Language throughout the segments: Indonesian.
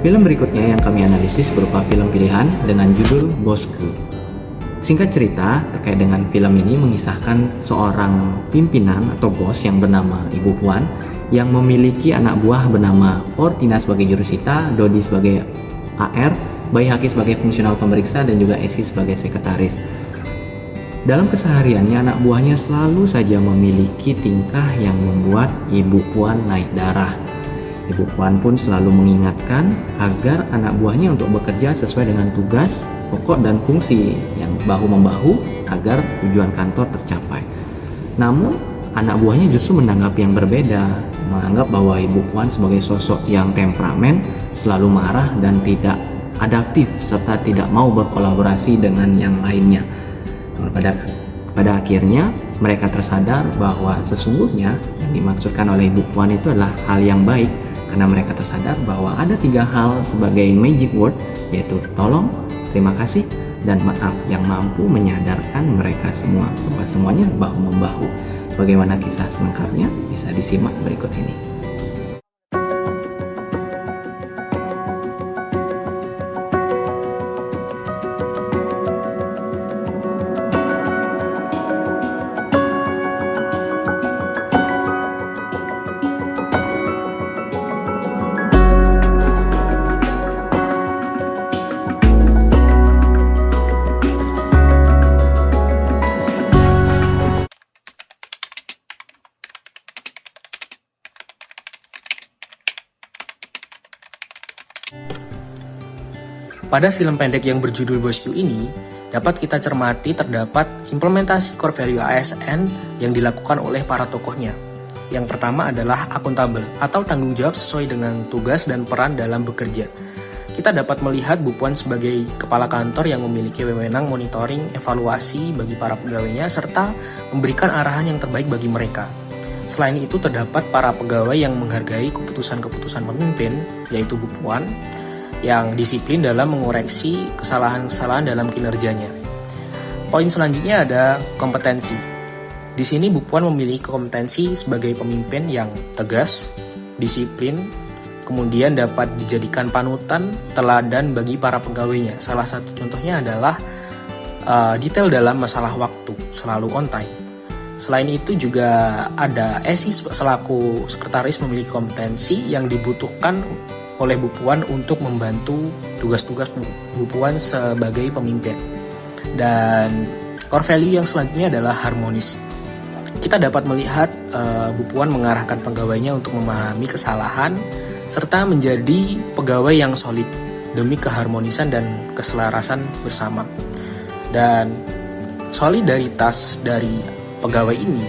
Film berikutnya yang kami analisis berupa film pilihan dengan judul Bosku. Singkat cerita, terkait dengan film ini mengisahkan seorang pimpinan atau bos yang bernama Ibu Puan yang memiliki anak buah bernama Fortina sebagai jurusita, Dodi sebagai AR, Bayi Haki sebagai fungsional pemeriksa, dan juga Esi sebagai sekretaris. Dalam kesehariannya, anak buahnya selalu saja memiliki tingkah yang membuat Ibu Puan naik darah. Ibu Puan pun selalu mengingatkan agar anak buahnya untuk bekerja sesuai dengan tugas, pokok, dan fungsi yang bahu-membahu agar tujuan kantor tercapai. Namun, anak buahnya justru menanggapi yang berbeda, menganggap bahwa Ibu Puan sebagai sosok yang temperamen, selalu marah dan tidak adaptif, serta tidak mau berkolaborasi dengan yang lainnya. Pada akhirnya, mereka tersadar bahwa sesungguhnya yang dimaksudkan oleh Ibu Puan itu adalah hal yang baik, karena mereka tersadar bahwa ada 3 hal sebagai magic word, yaitu tolong, terima kasih, dan maaf, yang mampu menyadarkan mereka semua bahwa semuanya bahu-membahu. Bagaimana kisah selengkapnya? Bisa disimak berikut ini. Pada film pendek yang berjudul Bosku ini, dapat kita cermati terdapat implementasi core value ASN yang dilakukan oleh para tokohnya. Yang pertama adalah akuntabel atau tanggung jawab sesuai dengan tugas dan peran dalam bekerja. Kita dapat melihat Bu Puan sebagai kepala kantor yang memiliki wewenang monitoring, evaluasi bagi para pegawainya, serta memberikan arahan yang terbaik bagi mereka. Selain itu, terdapat para pegawai yang menghargai keputusan-keputusan pemimpin, yaitu Bu Puan, yang disiplin dalam mengoreksi kesalahan-kesalahan dalam kinerjanya. Poin selanjutnya ada kompetensi. Di sini Bu Puan memiliki kompetensi sebagai pemimpin yang tegas, disiplin, kemudian dapat dijadikan panutan, teladan bagi para pegawainya. Salah satu contohnya adalah detail dalam masalah waktu, selalu on time. Selain itu juga ada Esi selaku sekretaris memiliki kompetensi yang dibutuhkan oleh Bu Puan untuk membantu tugas-tugas Bu Puan sebagai pemimpin. Dan core value yang selanjutnya adalah harmonis. Kita dapat melihat Bu Puan mengarahkan pegawainya untuk memahami kesalahan serta menjadi pegawai yang solid demi keharmonisan dan keselarasan bersama. Dan solidaritas dari pegawai ini,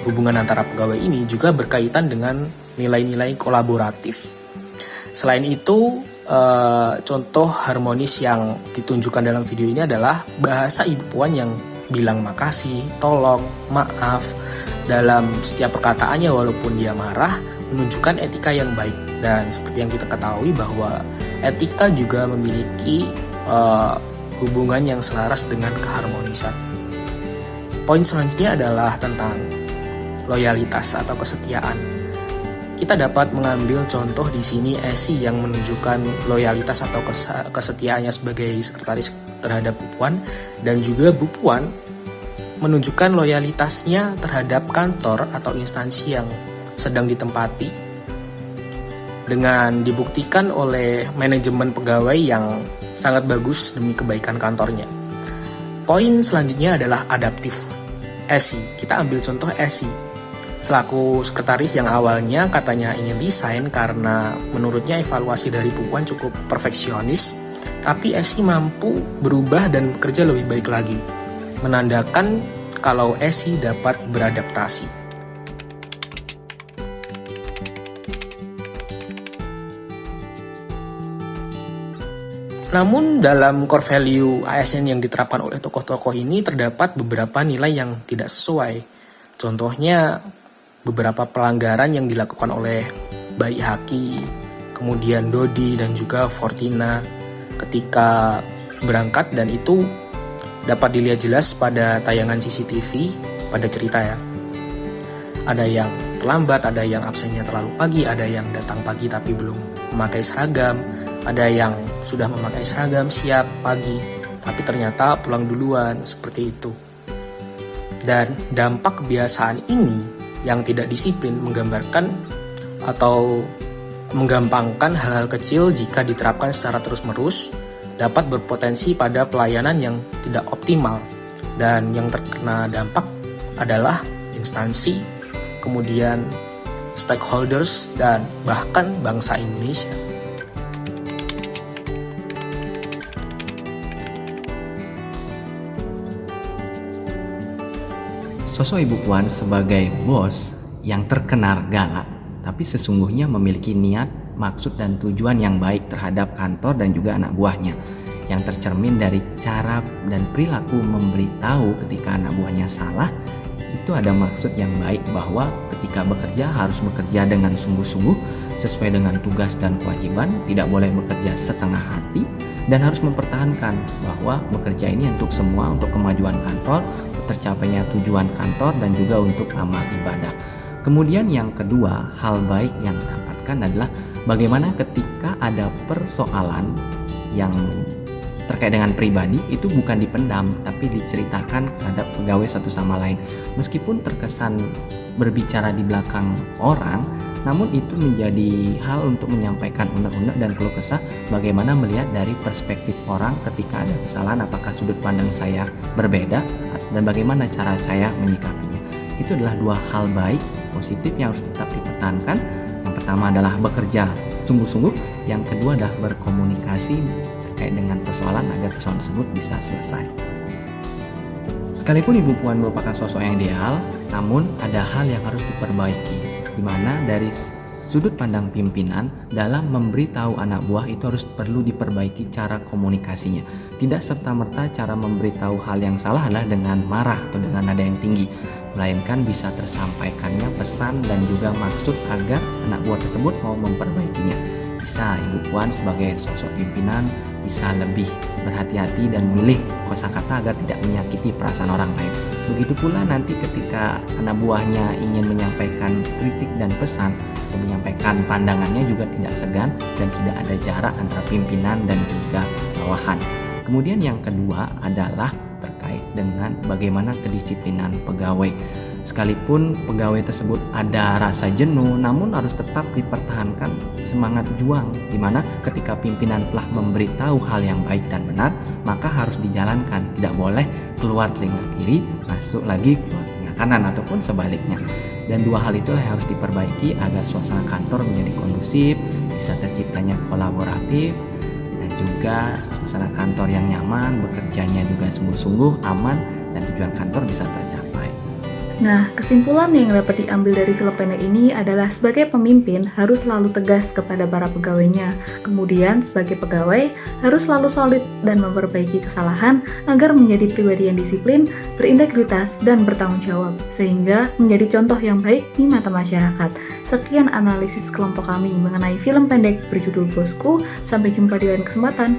hubungan antara pegawai ini juga berkaitan dengan nilai-nilai kolaboratif. Selain itu, contoh harmonis yang ditunjukkan dalam video ini adalah bahasa Ibu Puan yang bilang makasih, tolong, maaf dalam setiap perkataannya walaupun dia marah, menunjukkan etika yang baik. Dan seperti yang kita ketahui bahwa etika juga memiliki hubungan yang selaras dengan keharmonisan. Poin selanjutnya adalah tentang loyalitas atau kesetiaan. Kita dapat mengambil contoh di sini Esi yang menunjukkan loyalitas atau kesetiaannya sebagai sekretaris terhadap Bu Puan, dan juga Bu Puan menunjukkan loyalitasnya terhadap kantor atau instansi yang sedang ditempati dengan dibuktikan oleh manajemen pegawai yang sangat bagus demi kebaikan kantornya. Poin selanjutnya adalah adaptif. Esi, kita ambil contoh Esi selaku sekretaris yang awalnya katanya ingin resign karena menurutnya evaluasi dari Bu Puan cukup perfeksionis, tapi Esi mampu berubah dan bekerja lebih baik lagi, menandakan kalau Esi dapat beradaptasi. Namun dalam core value ASN yang diterapkan oleh tokoh-tokoh ini terdapat beberapa nilai yang tidak sesuai. Contohnya beberapa pelanggaran yang dilakukan oleh Bayi Haki, kemudian Dodi dan juga Fortina ketika berangkat, dan itu dapat dilihat jelas pada tayangan CCTV pada cerita ya. Ada yang terlambat, ada yang absennya terlalu pagi, ada yang datang pagi tapi belum memakai seragam, Ada yang sudah memakai seragam siap pagi, tapi ternyata pulang duluan, seperti itu. Dan dampak kebiasaan ini yang tidak disiplin menggambarkan atau menggampangkan hal-hal kecil jika diterapkan secara terus-menerus dapat berpotensi pada pelayanan yang tidak optimal. Dan yang terkena dampak adalah instansi, kemudian stakeholders, dan bahkan bangsa Indonesia. Sosok Ibu Puan sebagai bos yang terkenal galak, tapi sesungguhnya memiliki niat, maksud, dan tujuan yang baik terhadap kantor dan juga anak buahnya, yang tercermin dari cara dan perilaku memberitahu ketika anak buahnya salah. Itu ada maksud yang baik bahwa ketika bekerja harus bekerja dengan sungguh-sungguh sesuai dengan tugas dan kewajiban, tidak boleh bekerja setengah hati, dan harus mempertahankan bahwa bekerja ini untuk semua, untuk kemajuan kantor, tercapainya tujuan kantor, dan juga untuk amal ibadah. Kemudian yang kedua, hal baik yang didapatkan adalah bagaimana ketika ada persoalan yang terkait dengan pribadi, itu bukan dipendam tapi diceritakan terhadap pegawai satu sama lain. Meskipun terkesan berbicara di belakang orang, namun itu menjadi hal untuk menyampaikan unek-unek dan keluh kesah bagaimana melihat dari perspektif orang ketika ada kesalahan, apakah sudut pandang saya berbeda dan bagaimana cara saya menyikapinya. Itu adalah dua hal baik positif yang harus tetap dipertahankan. Yang pertama adalah bekerja sungguh-sungguh, yang kedua adalah berkomunikasi terkait dengan persoalan agar persoalan tersebut bisa selesai. Sekalipun Ibu Puan merupakan sosok yang ideal, namun ada hal yang harus diperbaiki, di mana dari sudut pandang pimpinan dalam memberitahu anak buah itu harus perlu diperbaiki cara komunikasinya. Tidak serta-merta cara memberitahu hal yang salah adalah dengan marah atau dengan nada yang tinggi, melainkan bisa tersampaikannya pesan dan juga maksud agar anak buah tersebut mau memperbaikinya. Bisa Ibu Puan sebagai sosok pimpinan bisa lebih berhati-hati dan memilih kosakata agar tidak menyakiti perasaan orang lain. Begitu pula nanti ketika anak buahnya ingin menyampaikan kritik dan pesan atau menyampaikan pandangannya juga tidak segan dan tidak ada jarak antara pimpinan dan juga bawahan. Kemudian yang kedua adalah terkait dengan bagaimana kedisiplinan pegawai. Sekalipun pegawai tersebut ada rasa jenuh, namun harus tetap dipertahankan semangat juang, di mana ketika pimpinan telah memberitahu hal yang baik dan benar, maka harus dijalankan. Tidak boleh keluar telinga kiri, masuk lagi keluar telinga kanan, ataupun sebaliknya. Dan dua hal itulah yang harus diperbaiki agar suasana kantor menjadi kondusif, bisa terciptanya kolaboratif, dan juga suasana kantor yang nyaman, bekerjanya juga sungguh-sungguh, aman, dan tujuan kantor bisa tercapai. Nah, kesimpulan yang dapat diambil dari film pendek ini adalah sebagai pemimpin harus selalu tegas kepada para pegawainya. Kemudian, sebagai pegawai harus selalu solid dan memperbaiki kesalahan agar menjadi pribadi yang disiplin, berintegritas, dan bertanggung jawab, sehingga menjadi contoh yang baik di mata masyarakat. Sekian analisis kelompok kami mengenai film pendek berjudul Bosku. Sampai jumpa di lain kesempatan.